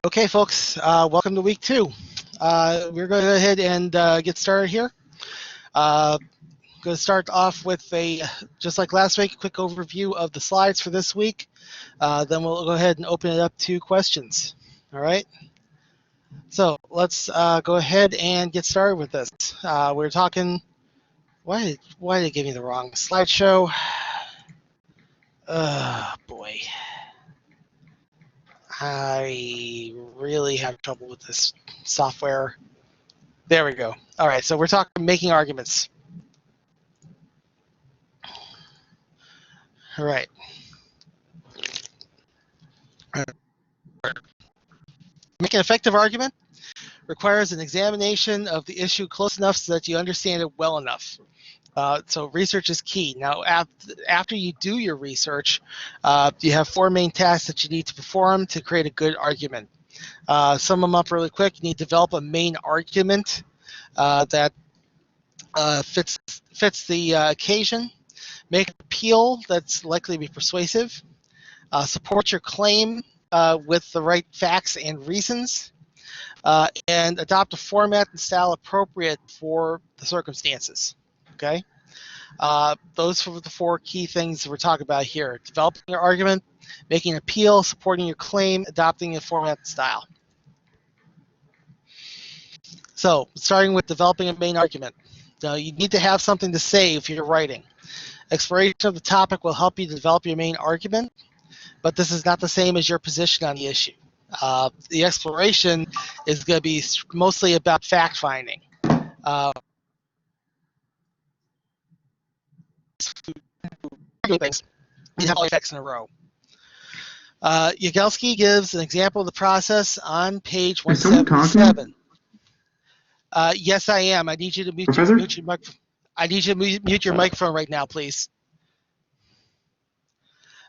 Okay, folks, welcome to week 2. We're going to go ahead and get started here. Going to start off with just like last week, a quick overview of the slides for this week. Then we'll go ahead and open it up to questions. All right. So let's go ahead and get started with this. We're talking. Why did it give me the wrong slideshow? Oh boy. I really have trouble with this software. There we go. All right, so we're talking making arguments. All right. Make an effective argument requires an examination of the issue close enough so that you understand it well enough. So research is key. Now, after you do your research, you have 4 main tasks that you need to perform to create a good argument. Sum them up really quick. You need to develop a main argument that fits the occasion. Make an appeal that's likely to be persuasive. Support your claim with the right facts and reasons. And adopt a format and style appropriate for the circumstances. Okay? Those are the 4 key things we're talking about here. Developing your argument, making an appeal, supporting your claim, adopting a format and style. So, starting with developing a main argument. You need to have something to say if you're writing. Exploration of the topic will help you develop your main argument, but this is not the same as your position on the issue. The exploration is going to be mostly about fact-finding. Things. You have all your facts in a row. Yagelski gives an example of the process on page 177. Yes, I am. I need you to mute your microphone. I need you to mute your microphone right now, please.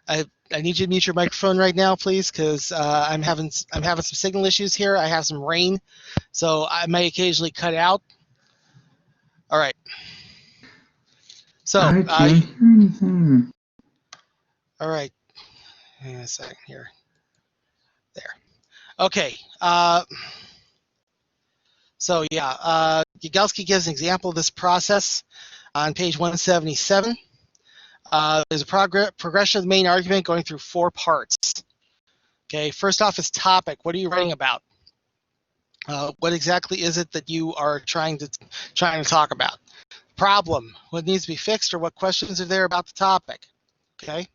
I need you to mute your microphone right now, please, because I'm having some signal issues here. I have some rain, so I may occasionally cut out. All right. So I can't hear anything. All right. Hang on a second here. There. Okay. So yeah, Yagelski gives an example of this process on page 177. There's a progression of the main argument going through 4 parts. Okay, first off is topic. What are you writing about? What exactly is it that you are trying to talk about? Problem. What needs to be fixed, or what questions are there about the topic? Okay.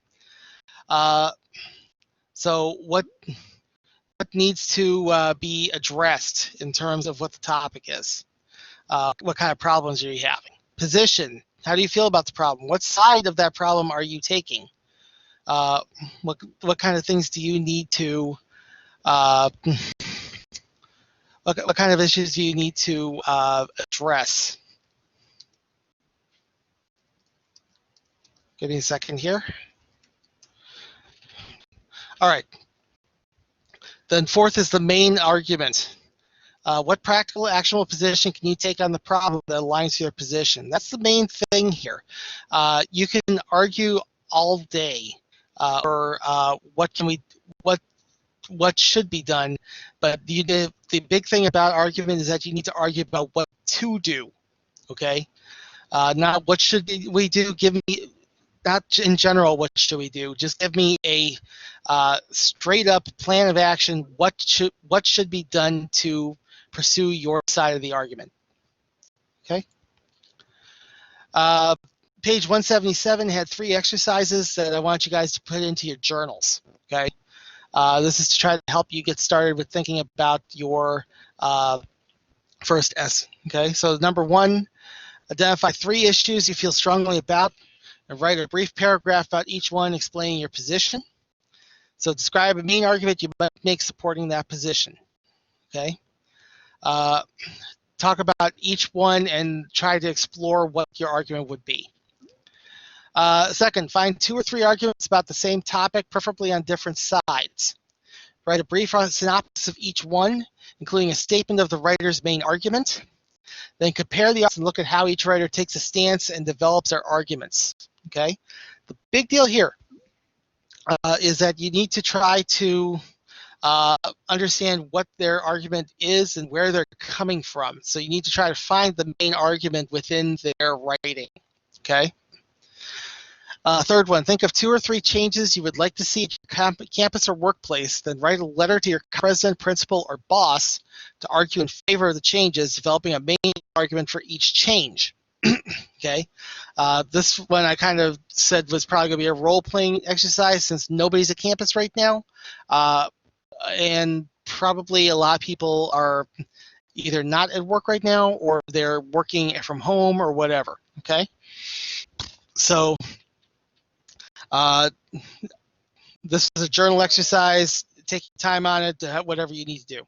So what needs to be addressed in terms of what the topic is? What kind of problems are you having? Position. How do you feel about the problem? What side of that problem are you taking? What kind of things do you need to? What kind of issues do you need to address? Give me a second here. All right. Then 4th is the main argument. What practical, actionable position can you take on the problem that aligns to your position? That's the main thing here. You can argue all day, or what should be done, but the big thing about argument is that you need to argue about what to do. Okay, not what should we do. Give me, not in general, what should we do. Just give me a straight up plan of action. What should be done to pursue your side of the argument. Okay. Page 177 had 3 exercises that I want you guys to put into your journals. Okay. This is to try to help you get started with thinking about your first S. Okay. So number 1, identify 3 issues you feel strongly about and write a brief paragraph about each one explaining your position. So describe a main argument you might make supporting that position. Okay. Talk about each one and try to explore what your argument would be. Second, find 2 or 3 arguments about the same topic, preferably on different sides. Write a brief synopsis of each one, including a statement of the writer's main argument. Then compare the arguments and look at how each writer takes a stance and develops their arguments. Okay. The big deal here is that you need to try to understand what their argument is and where they're coming from. So you need to try to find the main argument within their writing. Okay. Third one, think of 2 or 3 changes you would like to see at your campus or workplace, then write a letter to your president, principal, or boss to argue in favor of the changes, developing a main argument for each change. Okay. This one I kind of said was probably going to be a role-playing exercise since nobody's at campus right now. And probably a lot of people are either not at work right now or they're working from home or whatever. Okay. So this is a journal exercise. Take time on it to have whatever you need to do.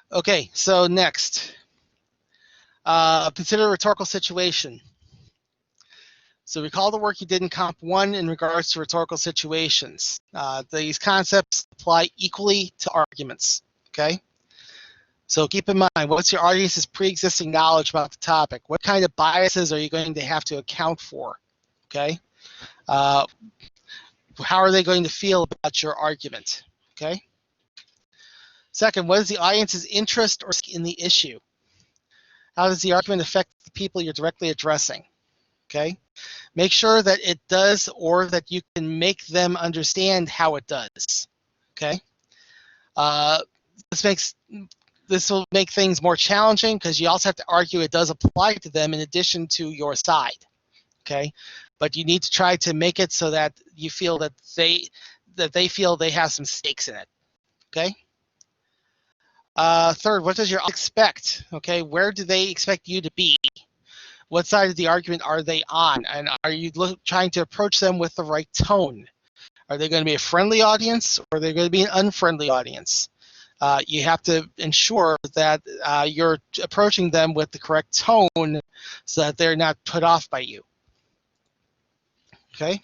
Okay, so next, consider a rhetorical situation. So recall the work you did in Comp 1 in regards to rhetorical situations. These concepts apply equally to arguments, okay? So keep in mind, what's your audience's pre-existing knowledge about the topic? What kind of biases are you going to have to account for, okay? How are they going to feel about your argument, okay? Second, what is the audience's interest or in the issue? How does the argument affect the people you're directly addressing, okay? Make sure that it does or that you can make them understand how it does, okay? This will make things more challenging because you also have to argue it does apply to them in addition to your side, okay? But you need to try to make it so that you feel that they feel they have some stakes in it, okay? Third, what does your audience expect? Okay, where do they expect you to be? What side of the argument are they on? And are you trying to approach them with the right tone? Are they going to be a friendly audience or are they going to be an unfriendly audience? You have to ensure that you're approaching them with the correct tone so that they're not put off by you. Okay?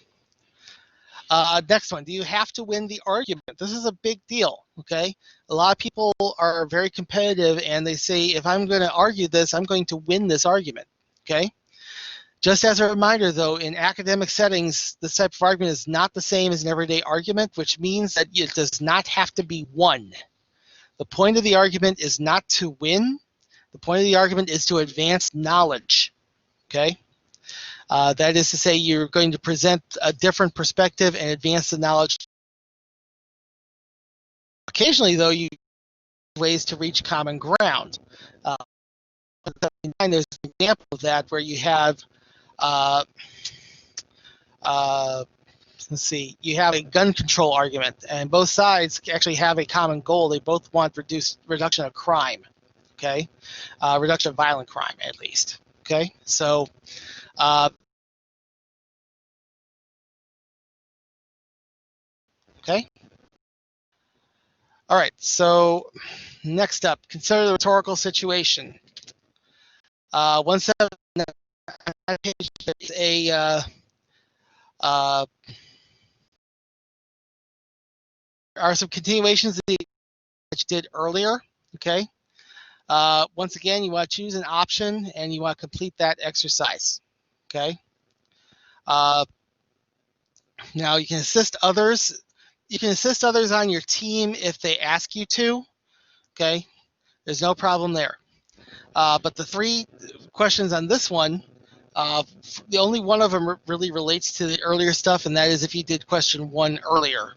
Next one, do you have to win the argument? This is a big deal, okay? A lot of people are very competitive and they say, if I'm going to argue this, I'm going to win this argument, okay? Just as a reminder, though, in academic settings, this type of argument is not the same as an everyday argument, which means that it does not have to be won. The point of the argument is not to win. The point of the argument is to advance knowledge, okay? That is to say, you're going to present a different perspective and advance the knowledge. Occasionally, though, you have ways to reach common ground. There's an example of that where you have, let's see, you have a gun control argument, and both sides actually have a common goal. They both want reduction of crime, okay? Reduction of violent crime, at least, okay? So, okay? All right, so next up, consider the rhetorical situation. 179 page is are some continuations that you did earlier, okay? Once again, you want to choose an option and you want to complete that exercise, okay? Now you can assist others. You can assist others on your team if they ask you to, okay? There's no problem there. But the 3 questions on this one, the only one of them really relates to the earlier stuff, and that is if you did question 1 earlier,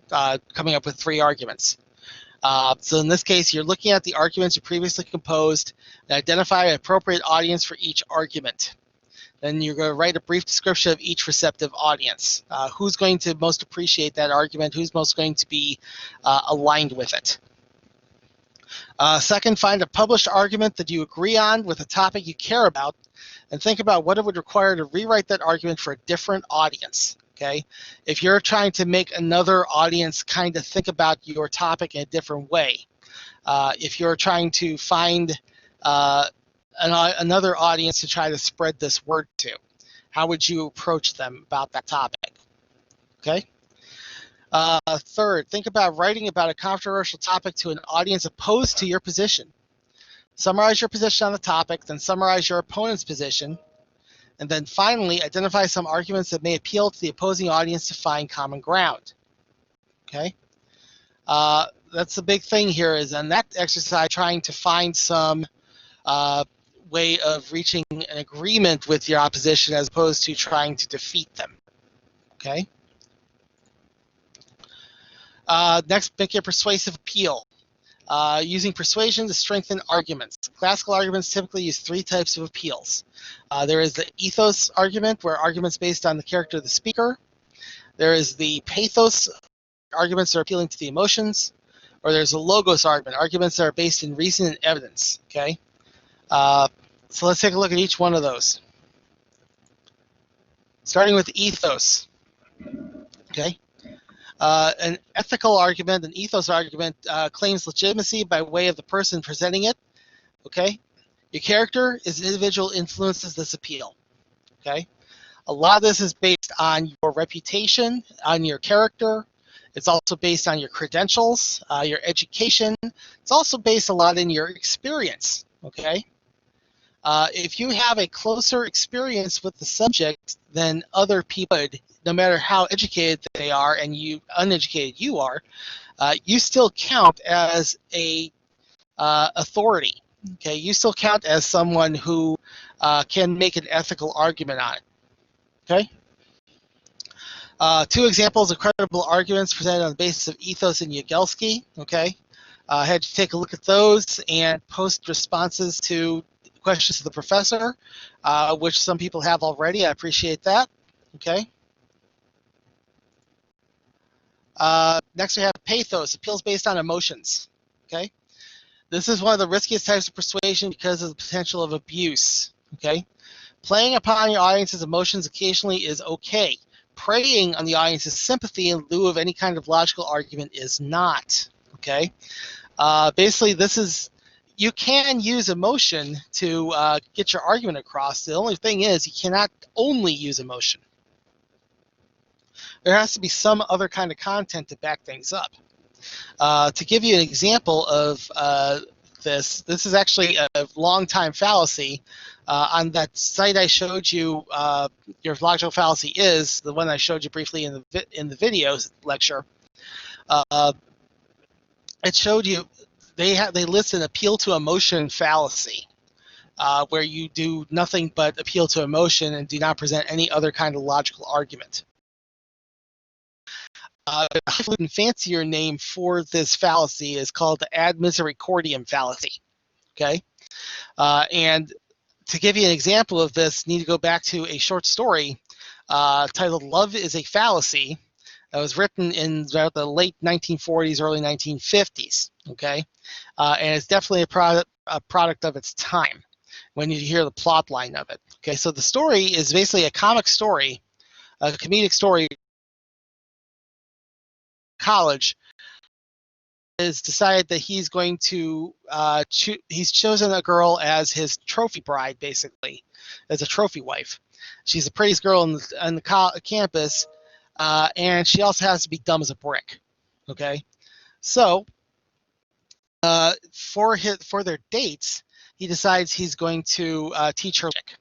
coming up with 3 arguments. So in this case, you're looking at the arguments you previously composed and identify an appropriate audience for each argument. Then you're going to write a brief description of each receptive audience. Who's going to most appreciate that argument? Who's most going to be aligned with it? Second, find a published argument that you agree on with a topic you care about, and think about what it would require to rewrite that argument for a different audience. Okay, if you're trying to make another audience kind of think about your topic in a different way, if you're trying to find another audience to try to spread this word to, how would you approach them about that topic? Okay. Third, think about writing about a controversial topic to an audience opposed to your position. Summarize your position on the topic, then summarize your opponent's position, and then finally identify some arguments that may appeal to the opposing audience to find common ground. Okay. That's the big thing here is on that exercise trying to find some way of reaching an agreement with your opposition as opposed to trying to defeat them. Okay. Next, make a persuasive appeal. Using persuasion to strengthen arguments. Classical arguments typically use three types of appeals. There is the ethos argument, where arguments based on the character of the speaker. There is the pathos arguments that are appealing to the emotions. Or there's a logos argument, arguments that are based in reason and evidence. Okay. So let's take a look at each one of those. Starting with ethos. Okay. An ethical argument, an ethos argument, claims legitimacy by way of the person presenting it. Okay. Your character is an individual influences this appeal. Okay. A lot of this is based on your reputation, on your character. It's also based on your credentials, your education. It's also based a lot in your experience. Okay. If you have a closer experience with the subject than other people, no matter how educated they are and you uneducated you are, you still count as a authority. Okay, you still count as someone who can make an ethical argument on it. Okay. Two examples of credible arguments presented on the basis of ethos and Yagelski. Okay, I had to take a look at those and post responses to questions to the professor, which some people have already. I appreciate that. Okay. Next we have pathos, appeals based on emotions. Okay. This is one of the riskiest types of persuasion because of the potential of abuse. Okay. Playing upon your audience's emotions occasionally is okay. Preying on the audience's sympathy in lieu of any kind of logical argument is not. Okay. Basically, this is, you can use emotion to get your argument across. The only thing is you cannot only use emotion. There has to be some other kind of content to back things up. To give you an example of this is actually a long-time fallacy. On that site I showed you, your logical fallacy is the one I showed you briefly in the video lecture. It showed you they list an appeal to emotion fallacy, where you do nothing but appeal to emotion and do not present any other kind of logical argument. A highfalutin fancier name for this fallacy is called the ad misericordiam fallacy. Okay, and to give you an example of this, need to go back to a short story titled "Love is a Fallacy." That was written in about the late 1940s, early 1950s. Okay, and it's definitely a product of its time when you hear the plot line of it. Okay, so the story is basically a comic story, a comedic story. College has decided that he's going to he's chosen a girl as his trophy bride, basically, as a trophy wife. She's the prettiest girl on the campus, and she also has to be dumb as a brick. Okay, so for their dates, he decides he's going to teach her logic.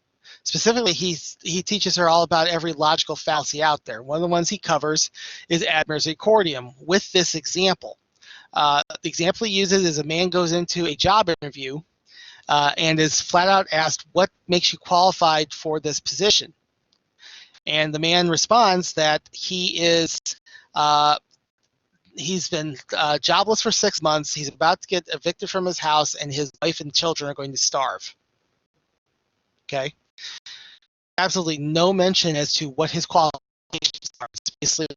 Specifically, he teaches her all about every logical fallacy out there. One of the ones he covers is ad misericordiam with this example. The example he uses is a man goes into a job interview and is flat out asked, what makes you qualified for this position? And the man responds that he's been jobless for 6 months, he's about to get evicted from his house, and his wife and children are going to starve. Okay? Absolutely no mention as to what his qualifications are. It's basically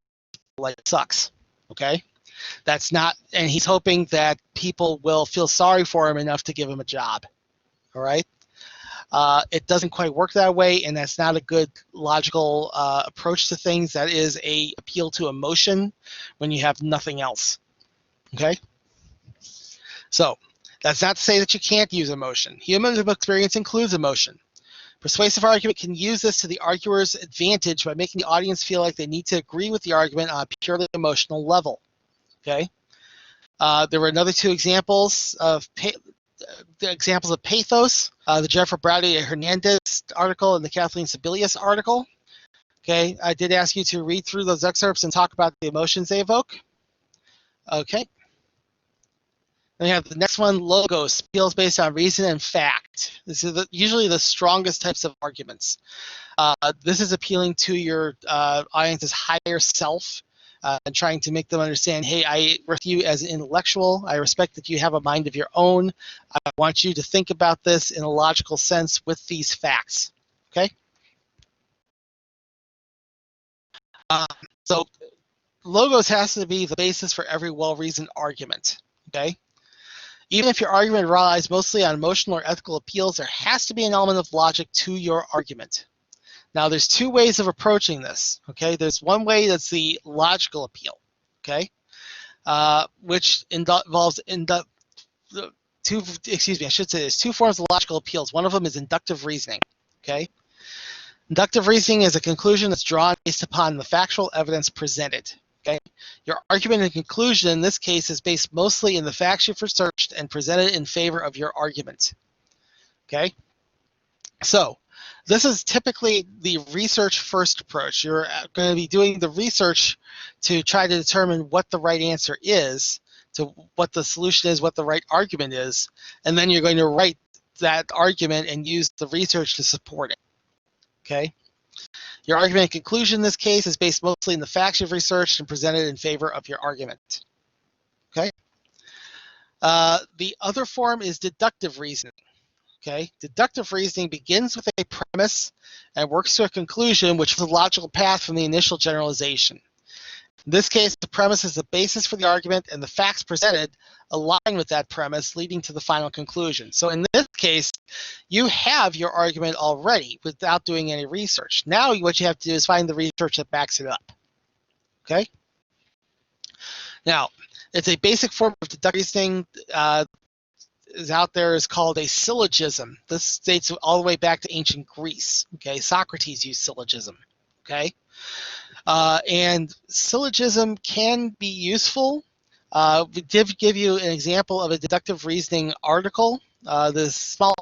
like sucks. Okay? That's not, and he's hoping that people will feel sorry for him enough to give him a job. All right? It doesn't quite work that way, and that's not a good logical approach to things. That is a appeal to emotion when you have nothing else. Okay? So that's not to say that you can't use emotion. Human experience includes emotion. Persuasive argument can use this to the arguer's advantage by making the audience feel like they need to agree with the argument on a purely emotional level. Okay? There were another two examples of pathos, the Jennifer Browdy Hernandez article and the Kathleen Sebelius article. Okay, I did ask you to read through those excerpts and talk about the emotions they evoke. Okay, Then we have the next one, logos, appeals based on reason and fact. This is usually the strongest types of arguments. This is appealing to your audience's higher self and trying to make them understand, hey, I respect you as an intellectual. I respect that you have a mind of your own. I want you to think about this in a logical sense with these facts. Okay? So logos has to be the basis for every well-reasoned argument. Okay? Even if your argument relies mostly on emotional or ethical appeals, there has to be an element of logic to your argument. Now, there's two ways of approaching this. Okay, there's one way that's the logical appeal. Okay, which involves there's two forms of logical appeals. One of them is inductive reasoning. Okay, inductive reasoning is a conclusion that's drawn based upon the factual evidence presented. Okay, your argument and conclusion in this case is based mostly in the facts you've researched and presented in favor of your argument. Okay, so this is typically the research-first approach. You're going to be doing the research to try to determine what the right answer is, to what the solution is, what the right argument is, and then you're going to write that argument and use the research to support it. Okay? Your argument and conclusion in this case is based mostly in the facts you've researched and presented in favor of your argument. Okay? The other form is deductive reasoning. Okay, deductive reasoning begins with a premise and works to a conclusion, which is a logical path from the initial generalization. In this case, the premise is the basis for the argument, and the facts presented align with that premise, leading to the final conclusion. So in this case, you have your argument already without doing any research. Now what you have to do is find the research that backs it up. Okay? Now, it's a basic form of deductive reasoning. Is out there is called a syllogism. This dates all the way back to ancient Greece. Okay, Socrates used syllogism. Okay, and syllogism can be useful. We did give you an example of a deductive reasoning article. The small,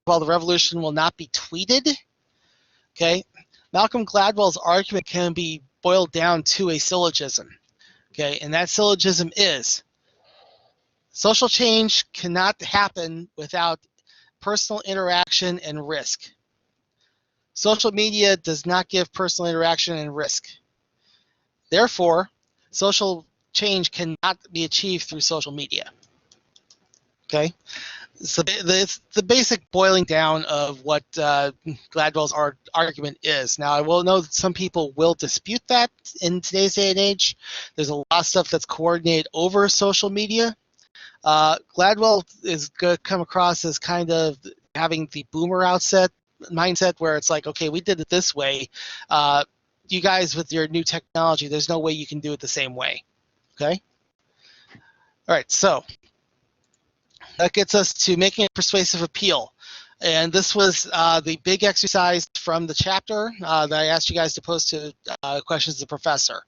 well, the revolution will not be tweeted. Okay, Malcolm Gladwell's argument can be boiled down to a syllogism. Okay, and that syllogism is: social change cannot happen without personal interaction and risk. Social media does not give personal interaction and risk. Therefore, social change cannot be achieved through social media. Okay? So it's the basic boiling down of what Gladwell's argument is. Now, I will know that some people will dispute that in today's day and age. There's a lot of stuff that's coordinated over social media. Gladwell is going to come across as kind of having the boomer mindset where it's like, okay, we did it this way. You guys with your new technology, there's no way you can do it the same way. Okay? All right, so that gets us to making a persuasive appeal. And this was the big exercise from the chapter that I asked you guys to post to questions to the professor.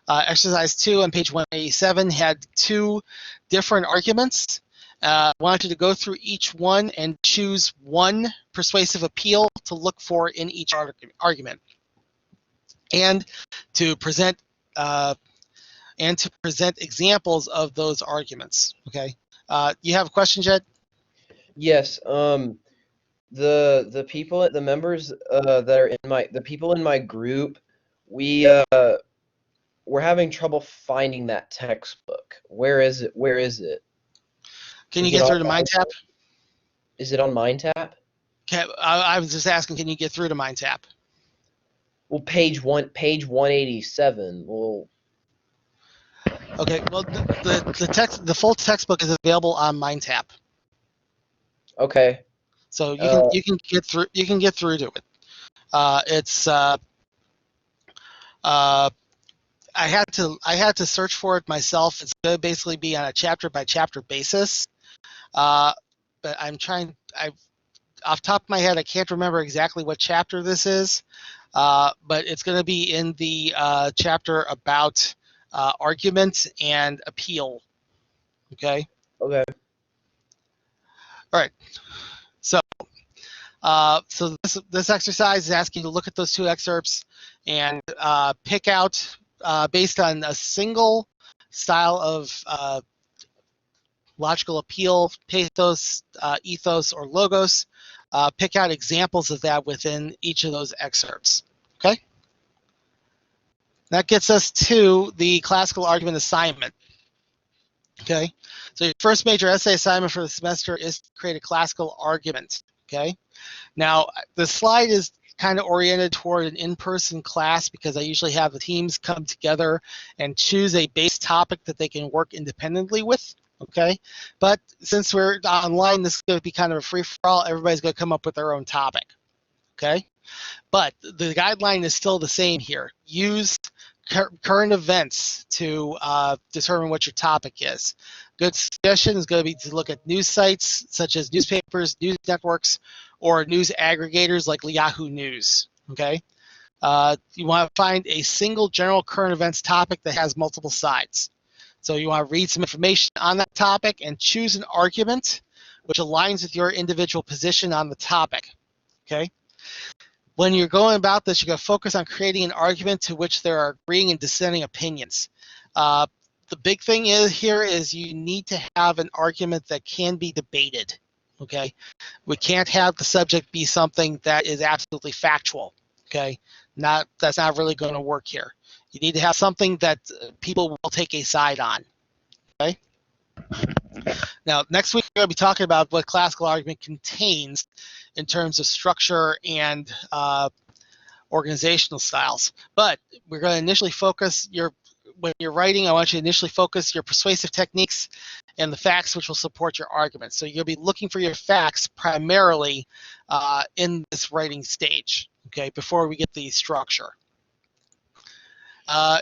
Exercise 2 on page 187 had 2 different arguments. I wanted you to go through each one and choose one persuasive appeal to look for in each argument, and to present examples of those arguments. Okay. You have a question, Jed? Yes. The people, the members that are in the people in my group, we're having trouble finding that textbook. Where is it? Where is it? Can you get through to MindTap? Is it on MindTap? Okay, I was just asking, can you get through to MindTap? Well, page 187. Well, okay. Well, the full textbook is available on MindTap. Okay. So you can get through. You can get through to it. I had to search for it myself. It's going to basically be on a chapter by chapter basis. But off the top of my head, I can't remember exactly what chapter this is. But it's going to be in the chapter about argument and appeal. Okay. Okay. All right. So this exercise is asking you to look at those 2 excerpts and pick out, based on a single style of logical appeal, pathos, ethos, or logos. Pick out examples of that within each of those excerpts. Okay? That gets us to the classical argument assignment. Okay? So your first major essay assignment for the semester is to create a classical argument. Okay? Now, the slide is kind of oriented toward an in-person class because I usually have the teams come together and choose a base topic that they can work independently with. Okay, but since we're online, this is going to be kind of a free-for-all. Everybody's going to come up with their own topic. Okay, but the guideline is still the same here. Use current events to determine what your topic is. Good suggestion is going to be to look at news sites such as newspapers, news networks, or news aggregators like Yahoo News. Okay, you want to find a single general current events topic that has multiple sides. So you want to read some information on that topic and choose an argument which aligns with your individual position on the topic. Okay. When you're going about this, you're going to focus on creating an argument to which there are agreeing and dissenting opinions. The big thing here is you need to have an argument that can be debated. Okay, we can't have the subject be something that is absolutely factual. Okay, that's not really going to work here. You need to have something that people will take a side on. Okay. Now, next week we're going to be talking about what classical argument contains in terms of structure and organizational styles. But we're going to initially focus when you're writing, I want you to initially focus your persuasive techniques and the facts which will support your argument. So you'll be looking for your facts primarily in this writing stage, okay, before we get the structure. As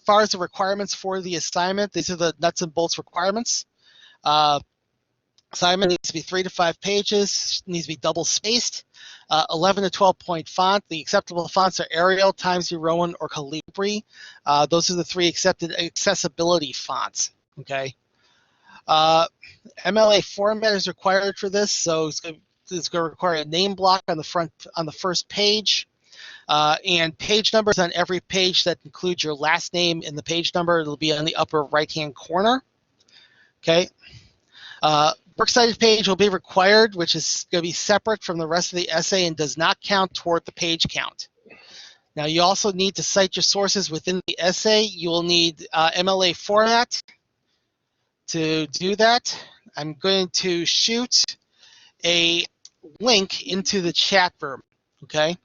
far as the requirements for the assignment, these are the nuts and bolts requirements. Assignment needs to be 3 to 5 pages, needs to be double spaced, 11 to 12 point font. The acceptable fonts are Arial, Times New Roman, or Calibri. Those are the 3 accepted accessibility fonts. Okay. MLA format is required for this, so it's going to require a name block on the first page. And page numbers on every page that includes your last name in the page number. It'll be on the upper right-hand corner. Okay. Works cited page will be required, which is going to be separate from the rest of the essay and does not count toward the page count. Now, you also need to cite your sources within the essay. You will need MLA format to do that. I'm going to shoot a link into the chat room. Okay.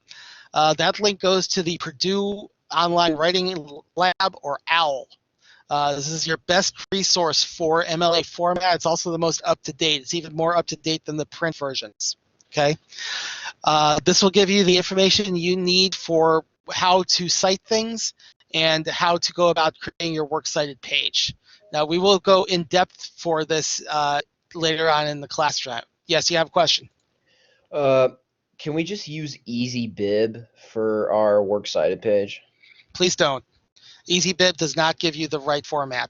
That link goes to the Purdue Online Writing Lab, or OWL. This is your best resource for MLA format. It's also the most up-to-date. It's even more up-to-date than the print versions. Okay. This will give you the information you need for how to cite things and how to go about creating your works cited page. Now, we will go in depth for this later on in the class. Yes, you have a question? Can we just use EasyBib for our works cited page? Please don't. EasyBib does not give you the right format.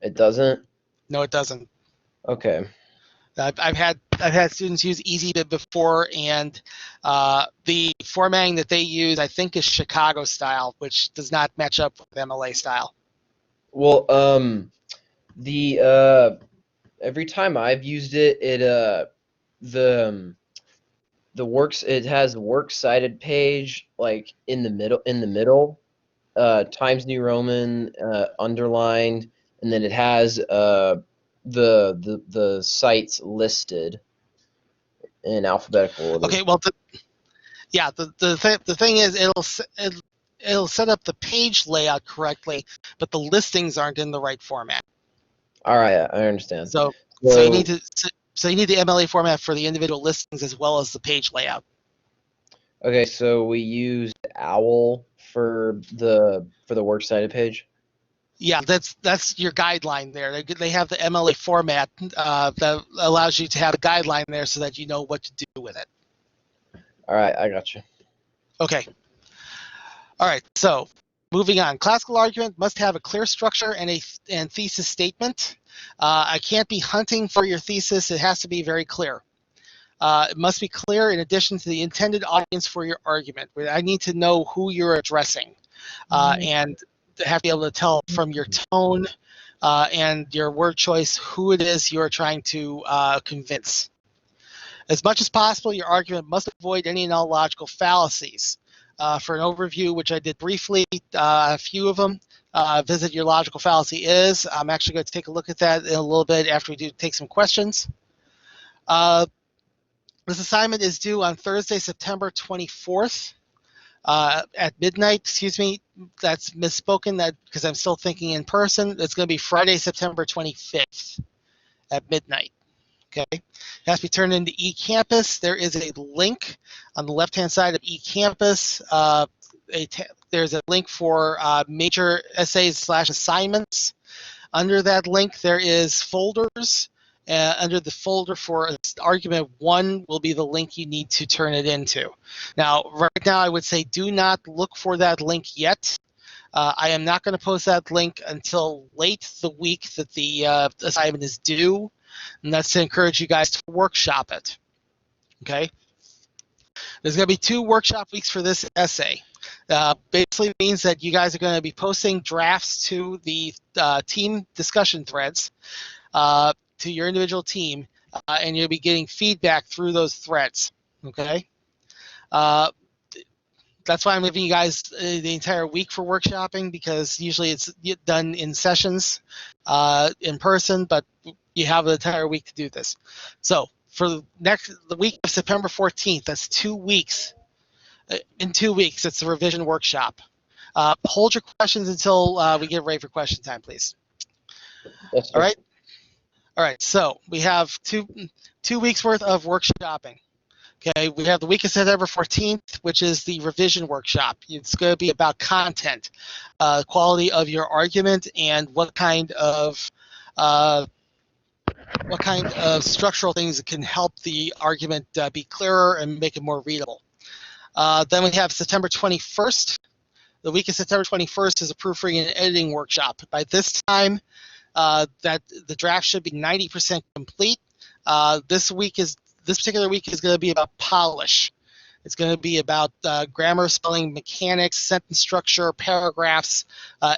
It doesn't? No, it doesn't. Okay. I've had students use EasyBib before, and the formatting that they use, I think, is Chicago style, which does not match up with MLA style. Well, every time I've used it, it has works cited page like in the middle. Times New Roman underlined, and then it has the sites listed in alphabetical order. Okay, well, the thing is, it'll set up the page layout correctly, but the listings aren't in the right format. All right, I understand. So you need the MLA format for the individual listings as well as the page layout. Okay, so we used OWL for the works cited page. Yeah, that's your guideline there. They have the MLA format that allows you to have a guideline there so that you know what to do with it. All right, I got you. Okay. All right, so moving on. Classical argument must have a clear structure and thesis statement. I can't be hunting for your thesis. It has to be very clear. It must be clear in addition to the intended audience for your argument. I need to know who you're addressing and have to be able to tell from your tone, and your word choice, who it is you're trying to convince. As much as possible, your argument must avoid any and all logical fallacies. For an overview, which I did briefly, a few of them, visit your logical fallacy is. I'm actually going to take a look at that in a little bit after we do take some questions. This assignment is due on Thursday, September 24th at midnight. Excuse me, that's misspoken that because I'm still thinking in person. It's going to be Friday, September 25th at midnight. Okay, it has to be turned into eCampus. There is a link on the left-hand side of eCampus. There's a link for major essays/assignments. Under that link, there is folders. Under the folder for argument 1 will be the link you need to turn it into. Now, right now, I would say do not look for that link yet. I am not going to post that link until late the week that the assignment is due. And that's to encourage you guys to workshop it. Okay? There's going to be 2 workshop weeks for this essay. Basically means that you guys are going to be posting drafts to the team discussion threads to your individual team, and you'll be getting feedback through those threads. Okay? That's why I'm giving you guys the entire week for workshopping, because usually it's done in sessions in person, but you have the entire week to do this. So for the week of September 14th, that's 2 weeks. In 2 weeks, it's the revision workshop. Hold your questions until we get ready for question time, please. Yes, sir. All right. All right. So we have two weeks worth of workshopping. Okay, we have the week of September 14th, which is the revision workshop. It's going to be about content, quality of your argument, and what kind of structural things can help the argument be clearer and make it more readable. Then we have September 21st. The week of September 21st is a proofreading and editing workshop. By this time, that the draft should be 90% complete. This particular week is going to be about polish. It's going to be about grammar, spelling, mechanics, sentence structure, paragraphs,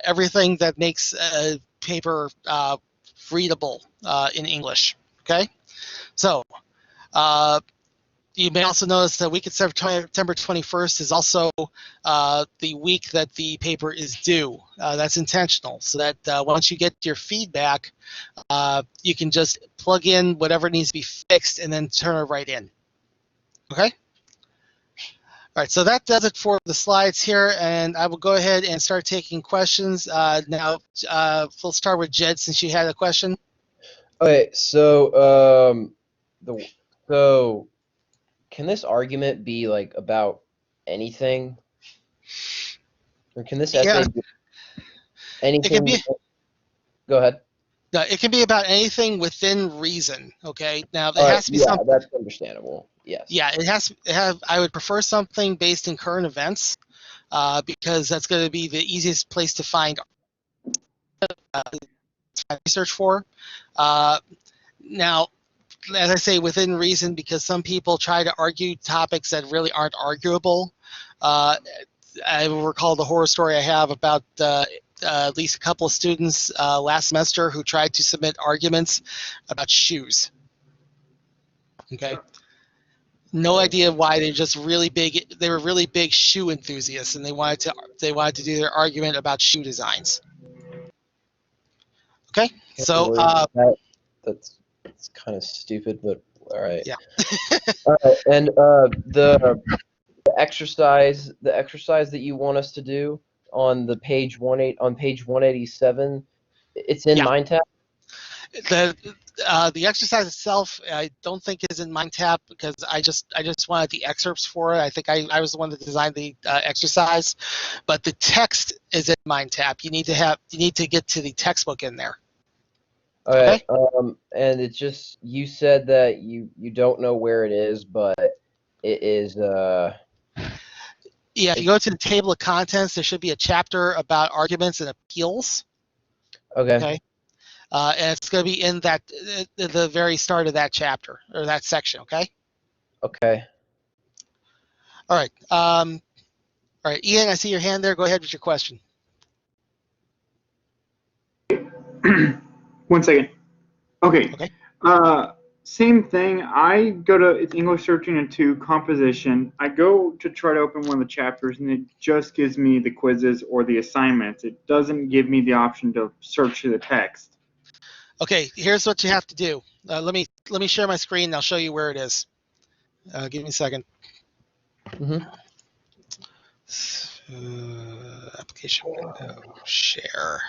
everything that makes a paper readable in English. Okay, so you may also notice that week of September 21st is also the week that the paper is due. That's intentional, so that once you get your feedback, you can just plug in whatever needs to be fixed and then turn it right in. Okay? All right, so that does it for the slides here, and I will go ahead and start taking questions. Now, we'll start with Jed, since you had a question. Okay, so can this argument be like about anything, or can this essay be anything? It can be. Go ahead. No, it can be about anything within reason. Okay. Now it has to be something. That's understandable. Yes. Yeah, it has to have. I would prefer something based in current events, because that's going to be the easiest place to find research for. Now, as I say, within reason, because some people try to argue topics that really aren't arguable. I will recall the horror story I have about at least a couple of students last semester who tried to submit arguments about shoes. Okay. No idea why. They're just really big. They were really big shoe enthusiasts, and they wanted to do their argument about shoe designs. Okay. So that's kind of stupid, but all right. Yeah. All right, and the exercise that you want us to do on the page 187, it's in MindTap. The exercise itself, I don't think is in MindTap, because I just wanted the excerpts for it. I think I was the one that designed the exercise, but the text is in MindTap. You need to get to the textbook in there. All right. Okay. And it's just, you said that you don't know where it is, but it is. Yeah, if you go to the table of contents, there should be a chapter about arguments and appeals. Okay. Okay. And it's going to be in that the very start of that chapter, or that section. Okay. Okay. All right. All right, Ian, I see your hand there. Go ahead with your question. 1 second. Okay. Okay. Same thing. I go to it's English searching into composition. I go to try to open one of the chapters, and it just gives me the quizzes or the assignments. It doesn't give me the option to search through the text. Okay, here's what you have to do. Let me share my screen and I'll show you where it is. Give me a second. Mm-hmm. Application window, share.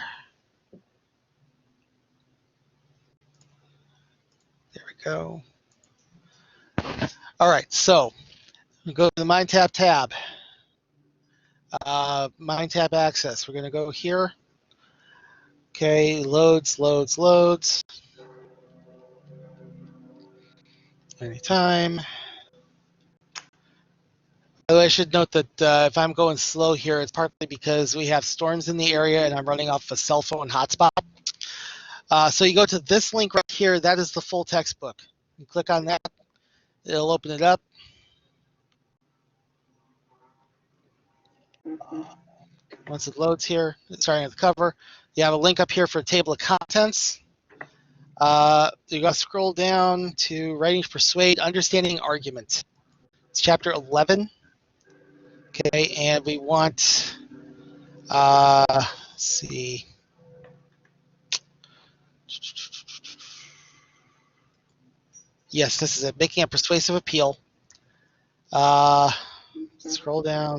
There we go. All right, so we go to the MindTap tab. MindTap access. We're going to go here. Okay, loads. Anytime. Oh, I should note that if I'm going slow here, it's partly because we have storms in the area and I'm running off a cell phone hotspot. So you go to this link right here. That is the full textbook. You click on that. It'll open it up. Once it loads here, starting at the cover, you have a link up here for a table of contents. You got to scroll down to Writing to Persuade, Understanding Argument. It's chapter 11. Okay, and we want, let's see. Yes, this is it, Making a Persuasive Appeal. Scroll down.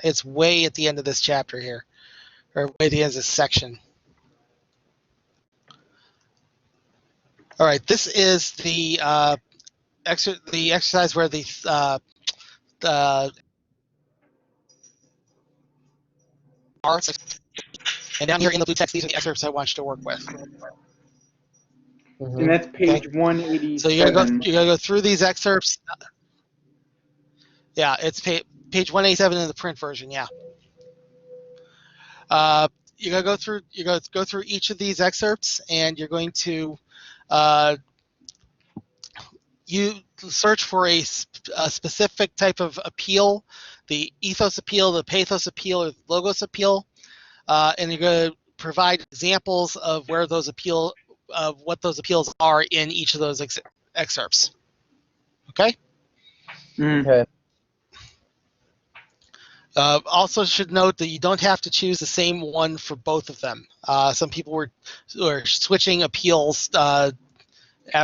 It's way at the end of this chapter here, or way at the end of this section. All right, this is the exercise where the arts, and down here in the blue text, these are the excerpts I want you to work with. Mm-hmm. And that's page Okay. 187. So you're gonna go through these excerpts. Yeah, it's page 187 in the print version. Yeah. You're gonna go through each of these excerpts, and you're going to you search for a specific type of appeal, the ethos appeal, the pathos appeal, or the logos appeal, and you're going to provide examples of where those what those appeals are in each of those excerpts. Okay. Okay. Also, should note that you don't have to choose the same one for both of them. Some people were switching appeals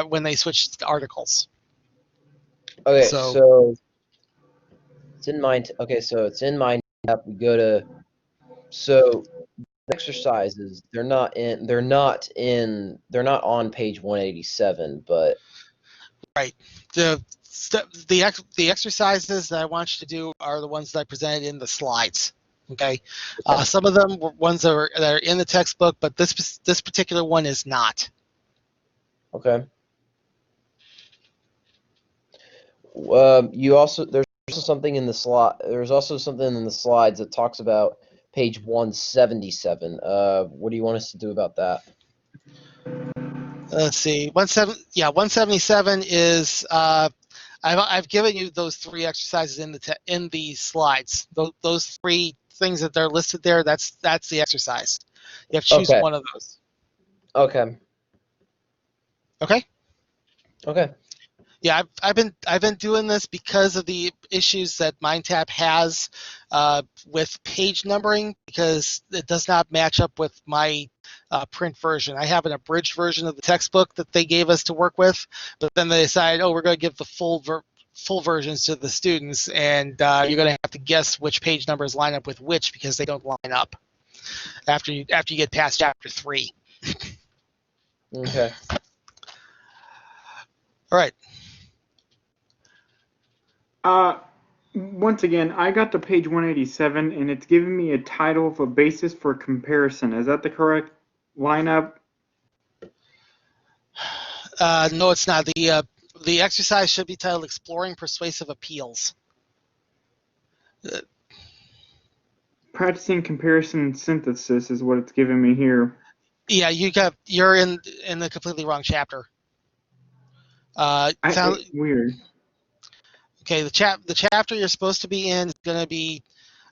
when they switched articles. Okay. So it's in mind. Okay, so it's in mind. We go to exercises. They're not on page 187, but right, the exercises that I want you to do are the ones that I presented in the slides. Okay, some of them were ones that are in the textbook, but this particular one is not. okay. There's also something in the slide. There's also something in the slides that talks about page 177. What do you want us to do about that? Let's see, 177 is I've given you those three exercises in the slides. Those three things that they're listed there. That's the exercise. You have to choose one of those. Okay. Okay. Okay. Yeah, I've been doing this because of the issues that MindTap has with page numbering, because it does not match up with my print version. I have an abridged version of the textbook that they gave us to work with, but then they decided, oh, we're going to give the full versions to the students, and you're going to have to guess which page numbers line up with which, because they don't line up after you get past chapter 3. Okay. All right. Once again, I got to page 187, and it's giving me a title of a basis for comparison. Is that the correct lineup? No, it's not. The exercise should be titled "Exploring Persuasive Appeals." Practicing comparison and synthesis is what it's giving me here. Yeah, you're in the completely wrong chapter. Weird. Okay, the chapter you're supposed to be in is going to be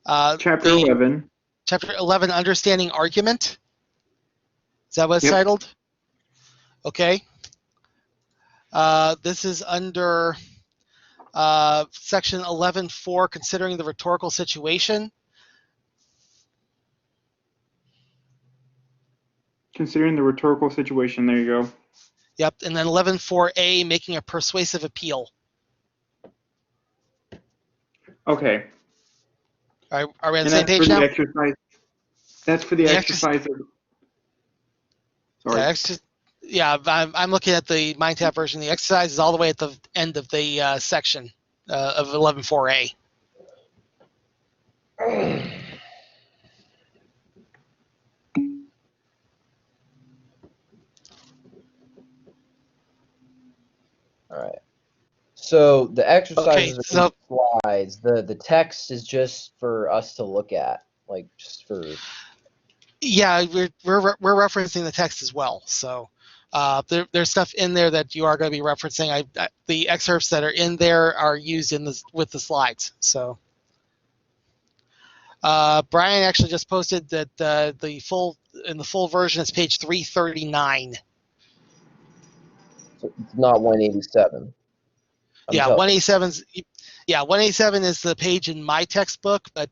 chapter 11. Chapter 11, Understanding Argument. Is that what it's Yep. titled? Okay. This is under section 11.4, considering the rhetorical situation. Considering the rhetorical situation, there you go. Yep. And then 11.4a, making a persuasive appeal. Okay. Are we on the And same that's for page the now? exercise. That's for the exercise. Sorry. Yeah, I'm looking at the MindTap version. The exercise is all the way at the end of the section of 11.4a. All right. So the exercises Okay, are so slides. The text is just for us to look at, like just for. yeah, we're referencing the text as well. So there's stuff in there that you are going to be referencing. The excerpts that are in there are used in with the slides. So Brian actually just posted that the full version is page 339. It's not 187. Yeah, 187 is the page in my textbook, but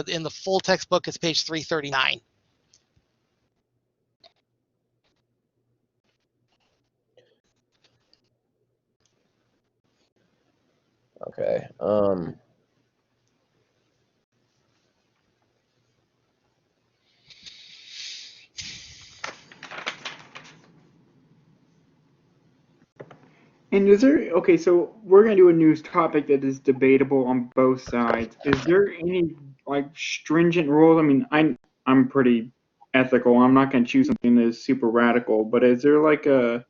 in the full textbook, it's page 339. Okay. And is there, okay, so we're going to do a news topic that is debatable on both sides. Is there any like stringent rules? I mean, I'm pretty ethical. I'm not going to choose something that is super radical, but is there like a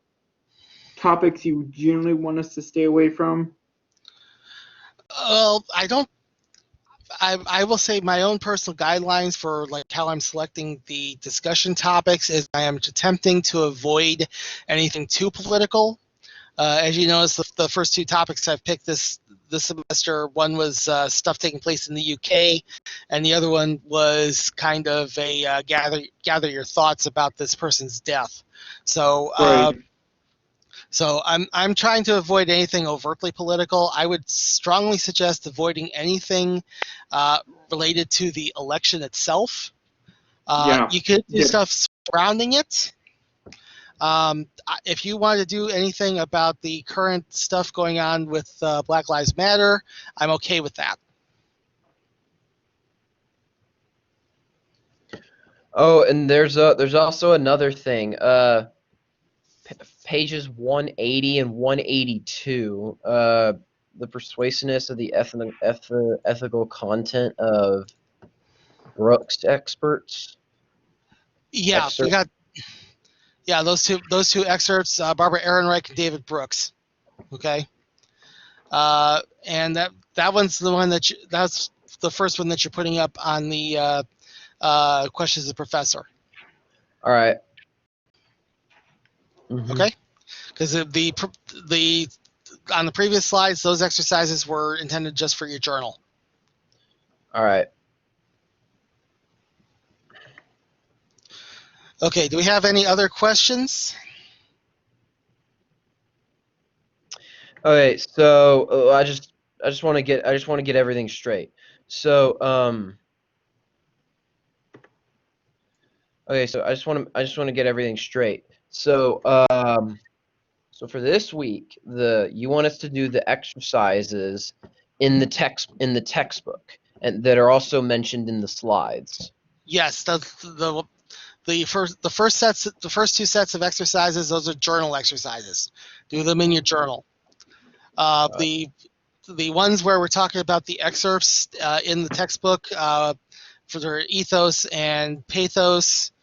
topics you generally want us to stay away from? Well, I will say my own personal guidelines for like how I'm selecting the discussion topics is I am attempting to avoid anything too political. As you notice, the first two topics I've picked this semester, one was stuff taking place in the UK, and the other one was kind of a gather your thoughts about this person's death. So Right. so I'm trying to avoid anything overtly political. I would strongly suggest avoiding anything related to the election itself. Yeah. You could do Yeah. stuff surrounding it. If you want to do anything about the current stuff going on with Black Lives Matter, I'm okay with that. Oh, and there's also another thing. Pages 180 and 182. The persuasiveness of the ethical content of Brooks experts. Yeah, we got those two excerpts, Barbara Ehrenreich and David Brooks. Okay, and that one's the one that's the first one that you're putting up on the questions of the professor. All right. Mm-hmm. Okay, because the on the previous slides, those exercises were intended just for your journal. All right. Okay, do we have any other questions? Okay, so I just want to get everything straight. So okay, so I just want to get everything straight. So so for this week, you want us to do the exercises in the textbook and that are also mentioned in the slides. Yes, the first two sets of exercises, those are journal exercises. Do them in your journal. The ones where we're talking about the excerpts in the textbook for their ethos and pathos,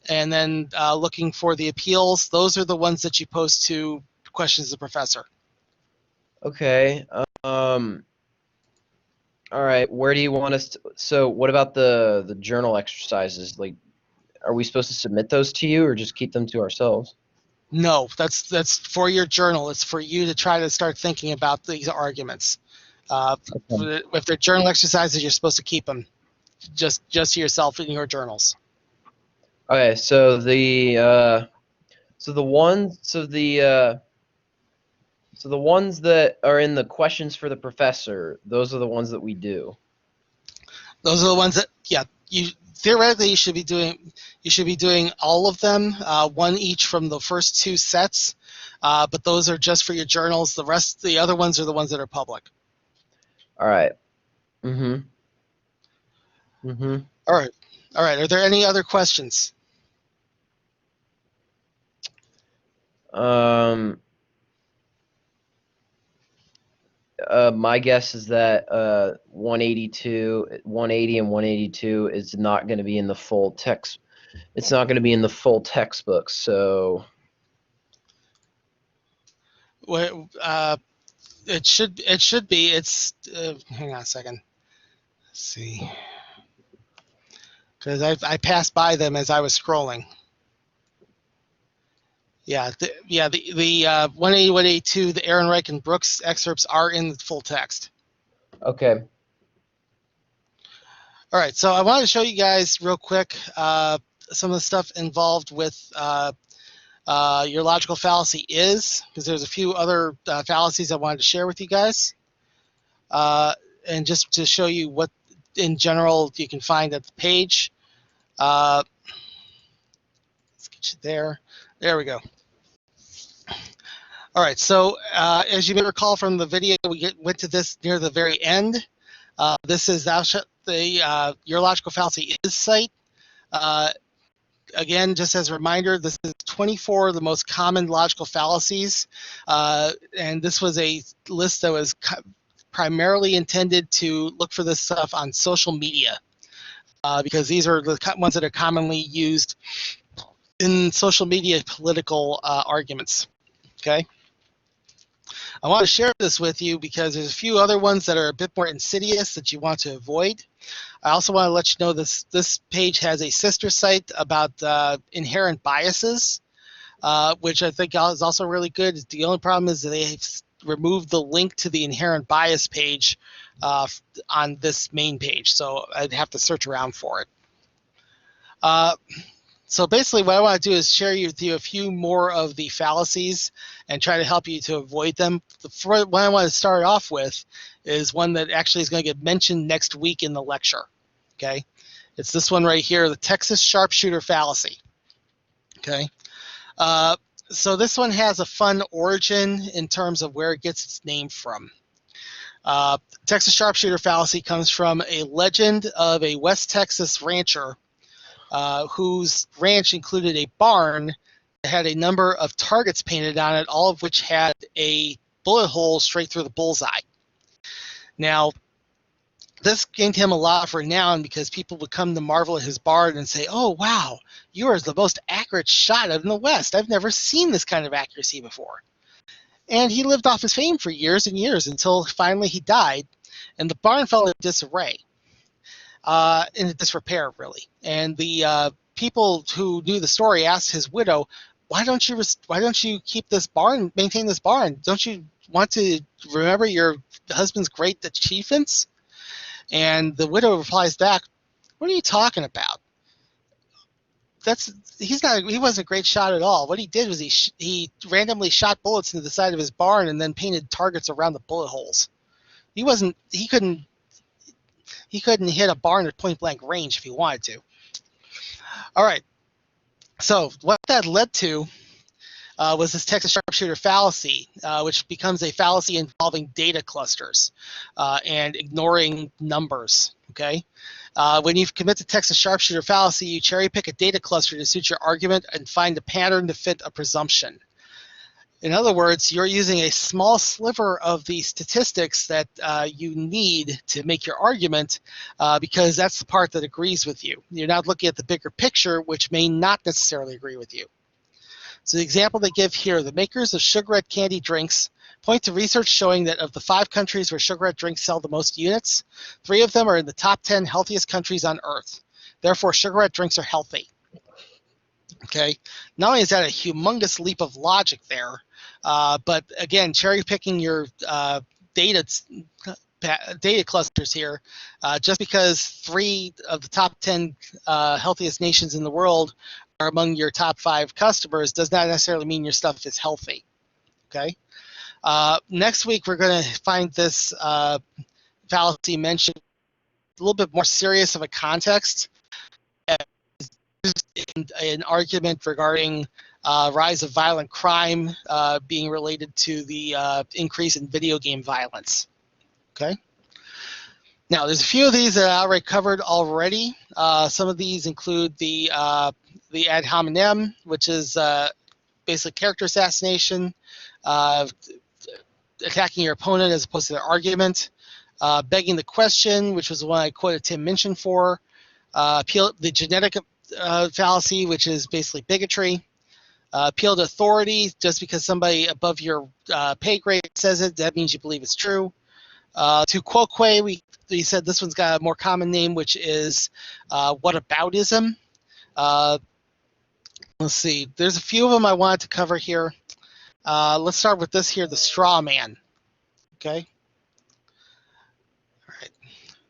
and then looking for the appeals, those are the ones that you post to questions of the professor. Okay. All right. Where do you want us to? So what about the journal exercises? Like, are we supposed to submit those to you or just keep them to ourselves? No, that's for your journal. It's for you to try to start thinking about these arguments. Okay. If they're journal exercises, you're supposed to keep them just to yourself in your journals. Okay, so the ones that are in the questions for the professor, those are the ones that we do. Those are the ones that, yeah, you theoretically you should be doing all of them, one each from the first two sets. But those are just for your journals. The other ones are the ones that are public. All right. Mm-hmm. Mm-hmm. All right. All right. Are there any other questions? My guess is that 180 and 182 is not going to be in the full text. It's not going to be in the full textbook. So It should be. It's hang on a second. Let's see, because I passed by them as I was scrolling. Yeah, the 180, 182, the Ehrenreich and Brooks excerpts are in the full text. okay. All right, so I wanted to show you guys real quick some of the stuff involved with your logical fallacy is, because there's a few other fallacies I wanted to share with you guys. And just to show you what, in general, you can find at the page. Let's get you there. There we go. All right, so as you may recall from the video, we went to this near the very end. This is the urological fallacy is site. Again, just as a reminder, this is 24 of the most common logical fallacies, and this was a list that was primarily intended to look for this stuff on social media, because these are the ones that are commonly used in social media political arguments. Okay. I want to share this with you because there's a few other ones that are a bit more insidious that you want to avoid. I also want to let you know this page has a sister site about inherent biases, which I think is also really good. The only problem is that they've removed the link to the inherent bias page on this main page, so I'd have to search around for it. So basically what I want to do is share with you a few more of the fallacies and try to help you to avoid them. The one I want to start off with is one that actually is going to get mentioned next week in the lecture. Okay, it's this one right here, the Texas sharpshooter fallacy. Okay, so this one has a fun origin in terms of where it gets its name from. Texas sharpshooter fallacy comes from a legend of a West Texas rancher whose ranch included a barn that had a number of targets painted on it, all of which had a bullet hole straight through the bullseye. Now, this gained him a lot of renown because people would come to marvel at his barn and say, "Oh, wow, you are the most accurate shot in the West. I've never seen this kind of accuracy before." And he lived off his fame for years and years until finally he died, and the barn fell into disarray. In disrepair, really. And the people who knew the story asked his widow, "Why don't you keep this barn, maintain this barn? Don't you want to remember your husband's great achievements?" And the widow replies back, "What are you talking about? He wasn't a great shot at all. What he did was he randomly shot bullets into the side of his barn and then painted targets around the bullet holes. He couldn't hit a barn at point blank range if he wanted to." All right. So what that led to was this Texas sharpshooter fallacy, which becomes a fallacy involving data clusters and ignoring numbers. Okay. When you commit the Texas sharpshooter fallacy, you cherry pick a data cluster to suit your argument and find a pattern to fit a presumption. In other words, you're using a small sliver of the statistics that you need to make your argument because that's the part that agrees with you. You're not looking at the bigger picture, which may not necessarily agree with you. So the example they give here, the makers of sugarette candy drinks point to research showing that of the 5 countries where sugarette drinks sell the most units, 3 of them are in the top 10 healthiest countries on Earth. Therefore, sugarette drinks are healthy. Okay. Not only is that a humongous leap of logic there, but again, cherry picking your data data clusters here. Just because 3 of the top 10 healthiest nations in the world are among your top 5 customers does not necessarily mean your stuff is healthy. Okay. Next week, we're going to find this fallacy mentioned a little bit more serious of a context, in an argument regarding rise of violent crime being related to the increase in video game violence. Okay. Now, there's a few of these that I already covered already. Some of these include the ad hominem, which is basically character assassination, attacking your opponent as opposed to their argument, begging the question, which was the one I quoted Tim Minchin for, the genetic fallacy, which is basically bigotry, appeal to authority, just because somebody above your pay grade says it, that means you believe it's true. To quoque, we said this one's got a more common name, which is whataboutism. Let's see, there's a few of them I wanted to cover here. Let's start with this here, the straw man. Okay. All right.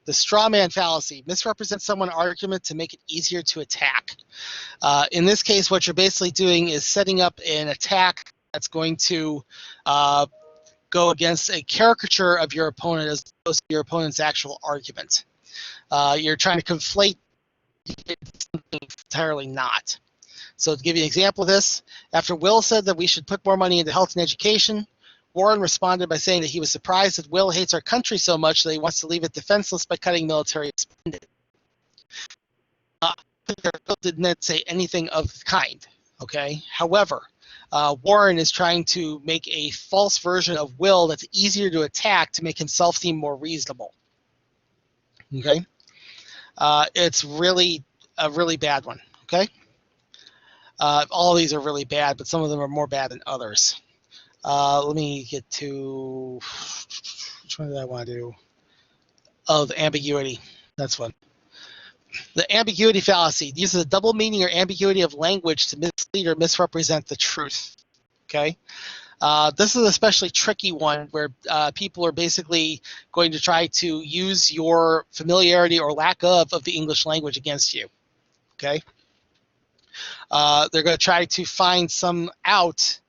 The straw man fallacy misrepresents someone's argument to make it easier to attack. In this case, what you're basically doing is setting up an attack that's going to go against a caricature of your opponent as opposed to your opponent's actual argument. You're trying to conflate something entirely not. So to give you an example of this, after Will said that we should put more money into health and education, Warren responded by saying that he was surprised that Will hates our country so much that he wants to leave it defenseless by cutting military spending. Will didn't say anything of the kind. Okay. However, Warren is trying to make a false version of Will that's easier to attack to make himself seem more reasonable. Okay. It's really a really bad one. Okay. All of these are really bad, but some of them are more bad than others. Let me get to, which one did I want to do? Oh, the ambiguity. That's one. The ambiguity fallacy uses a double meaning or ambiguity of language to mislead or misrepresent the truth. Okay. This is an especially tricky one where people are basically going to try to use your familiarity or lack of the English language against you. Okay. They're going to try to find some out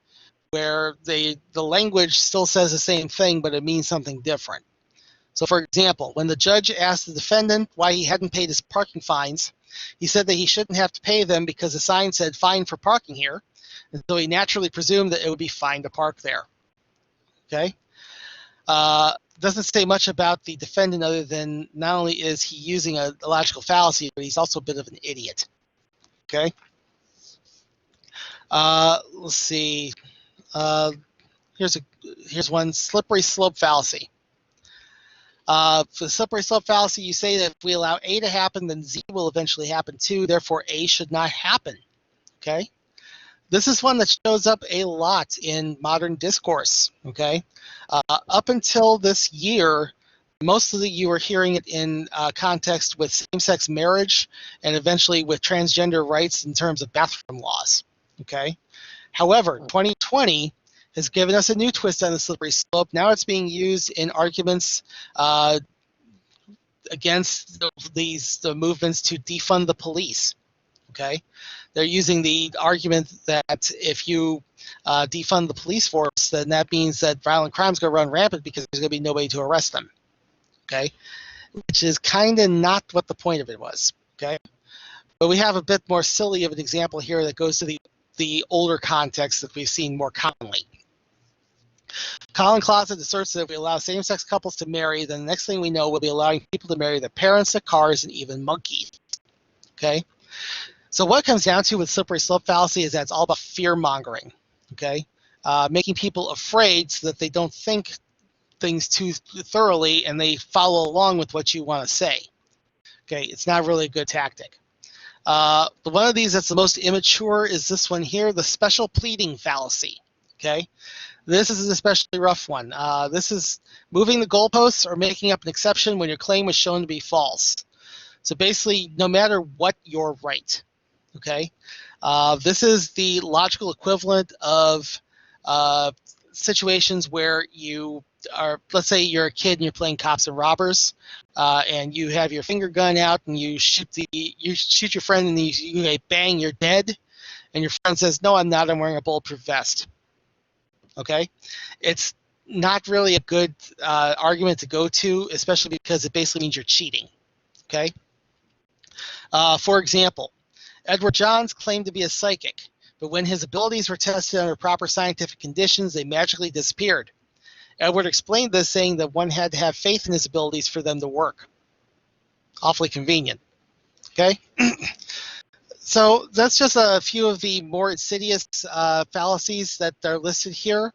where the language still says the same thing, but it means something different. So, for example, when the judge asked the defendant why he hadn't paid his parking fines, he said that he shouldn't have to pay them because the sign said fine for parking here, and so he naturally presumed that it would be fine to park there. Okay? Doesn't say much about the defendant other than not only is he using a logical fallacy, but he's also a bit of an idiot. Okay? Let's see. Here's one, slippery slope fallacy. For the slippery slope fallacy, you say that if we allow A to happen, then Z will eventually happen too. Therefore, A should not happen. Okay? This is one that shows up a lot in modern discourse. Okay? Up until this year, mostly you were hearing it in context with same-sex marriage and eventually with transgender rights in terms of bathroom laws. Okay? However, 2020 has given us a new twist on the slippery slope. Now it's being used in arguments against the movements to defund the police. Okay, they're using the argument that if you defund the police force, then that means that violent crime's going to run rampant because there's going to be nobody to arrest them. Okay, which is kind of not what the point of it was. Okay, but we have a bit more silly of an example here that goes to the older context that we've seen more commonly. Colin Closet asserts that if we allow same-sex couples to marry, then the next thing we know, we'll be allowing people to marry their parents, their cars, and even monkeys. Okay? So what it comes down to with slippery slope fallacy is that it's all about fear-mongering. Okay? Making people afraid so that they don't think things too thoroughly and they follow along with what you want to say. Okay? It's not really a good tactic. One of these that's the most immature is this one here, the special pleading fallacy. Okay? This is an especially rough one. This is moving the goalposts or making up an exception when your claim was shown to be false. So basically, no matter what, you're right. Okay? This is the logical equivalent of situations where you or let's say you're a kid and you're playing cops and robbers, and you have your finger gun out and you shoot your friend and you bang, you're dead, and your friend says, "No, I'm not. I'm wearing a bulletproof vest." Okay, it's not really a good argument to go to, especially because it basically means you're cheating. Okay. For example, Edward Johns claimed to be a psychic, but when his abilities were tested under proper scientific conditions, they magically disappeared. Edward explained this, saying that one had to have faith in his abilities for them to work. Awfully convenient. Okay? So that's just a few of the more insidious fallacies that are listed here.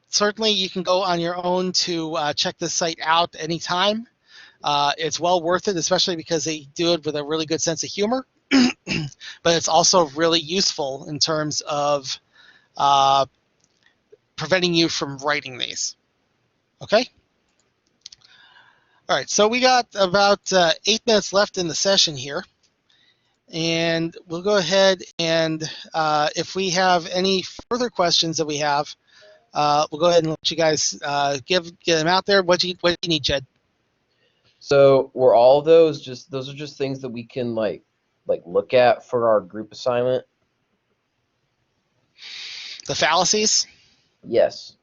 Certainly, you can go on your own to check this site out anytime. It's well worth it, especially because they do it with a really good sense of humor. But it's also really useful in terms of preventing you from writing these. Okay? All right, so we got about 8 minutes left in the session here. And we'll go ahead and if we have any further questions that we have, we'll go ahead and let you guys get them out there. What do you need, Jed? So were all those are just things that we can like look at for our group assignment? The fallacies? Yes.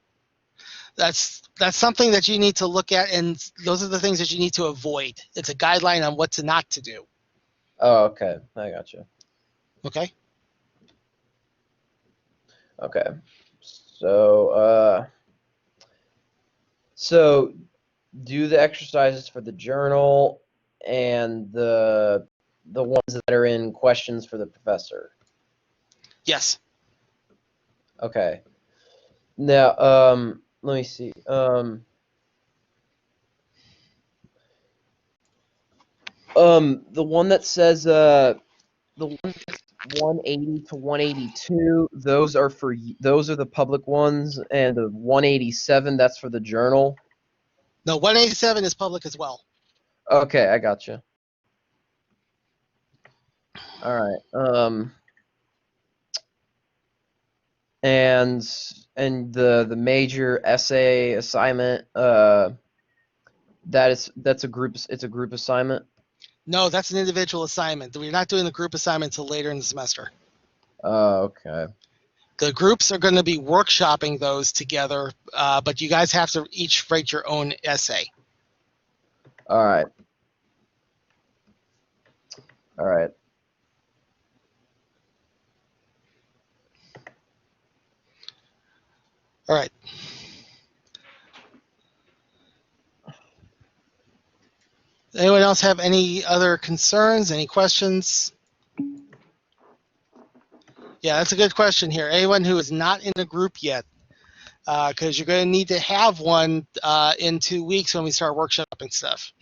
That's something that you need to look at, and those are the things that you need to avoid. It's a guideline on what to not to do. Oh, okay. I gotcha. Okay? Okay. So so do the exercises for the journal and the ones that are in questions for the professor. Yes. Okay. Now, let me see. The one that says the one that's 180 to 182, those are the public ones, and the 187, that's for the journal. No, 187 is public as well. Okay, I gotcha. All right. And the major essay assignment, that's a group assignment. No, that's an individual assignment. We're not doing the group assignment until later in the semester. Oh, okay. The groups are going to be workshopping those together, but you guys have to each write your own essay. All right. All right. All right. Anyone else have any other concerns, any questions? Yeah, that's a good question here. Anyone who is not in a group yet, because you're going to need to have one in 2 weeks when we start workshopping stuff.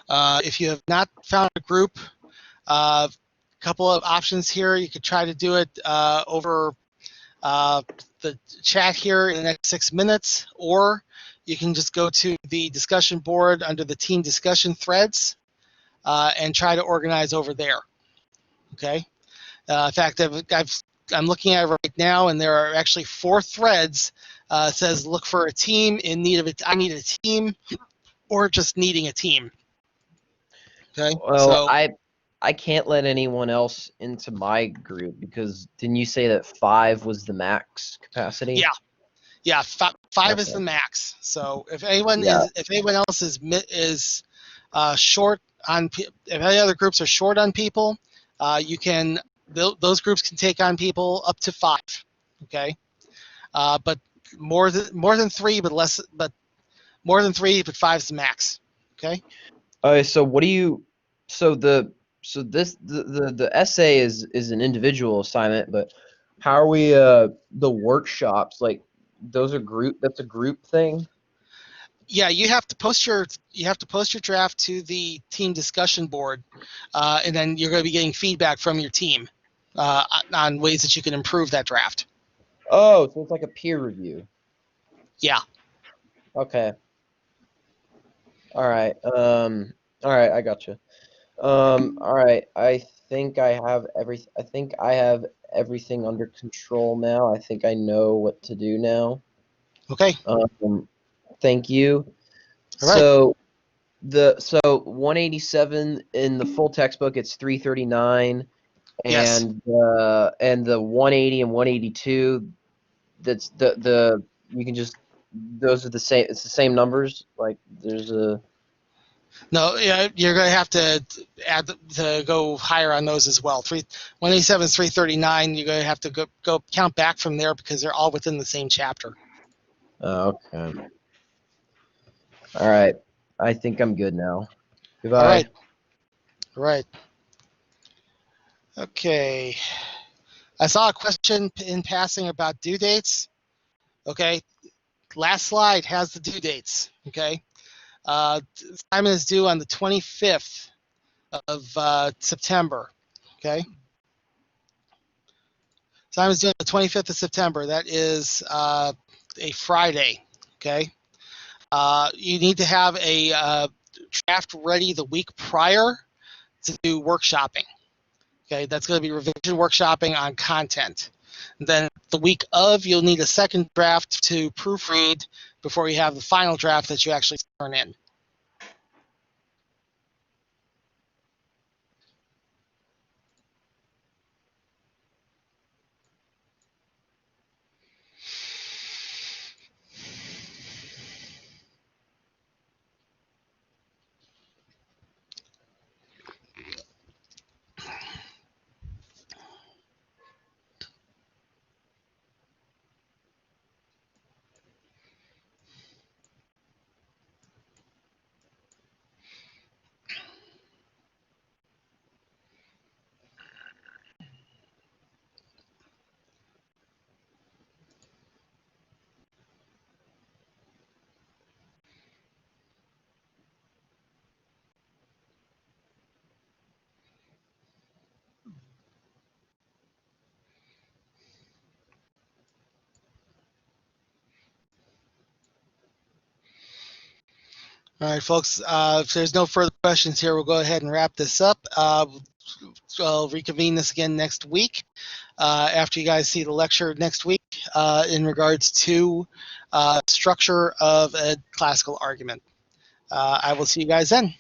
If you have not found a group, a couple of options here. You could try to do it over the chat here in the next 6 minutes, or you can just go to the discussion board under the team discussion threads and try to organize over there. Okay. In fact, I'm looking at it right now, and there are actually 4 threads. It says look for a team in need of I need a team, or just needing a team. Okay. Well, So I can't let anyone else into my group because didn't you say that 5 was the max capacity? yeah. Yeah, five is Okay. the max. So if anyone Yeah. else is short on, if any other groups are short on people, you can those groups can take on people up to 5. Okay, but more than 3, but more than 3, but 5 is the max. Okay. Okay. So what do you? So the essay is an individual assignment, but how are we? The workshops, like those are group. That's a group thing. Yeah, you have to post your draft to the team discussion board, and then you're going to be getting feedback from your team on ways that you can improve that draft. Oh, so it's like a peer review. Yeah. Okay. All right. All right. I gotcha. All right. I think I have everything under control now. I think I know what to do now. Okay. Thank you. All right. So 187 in the full textbook, it's 339, Yes. and the 180 and 182, that's the you can just, those are the same. It's the same numbers. Like there's a No, yeah, you're going to have to add to go higher on those as well. 187 is 339. You're going to have to go count back from there because they're all within the same chapter. okay. All right. I think I'm good now. Goodbye. All right. All right. Okay. I saw a question in passing about due dates. Okay. Last slide has the due dates. Okay. Assignment is due on the 25th of September. Okay. Assignment is due on the 25th of September. That is a Friday. Okay. You need to have a draft ready the week prior to do workshopping. Okay, that's going to be revision workshopping on content. And then the week of, you'll need a second draft to proofread before you have the final draft that you actually turn in. All right, folks, if there's no further questions here, we'll go ahead and wrap this up. I'll reconvene this again next week after you guys see the lecture next week in regards to structure of a classical argument. I will see you guys then.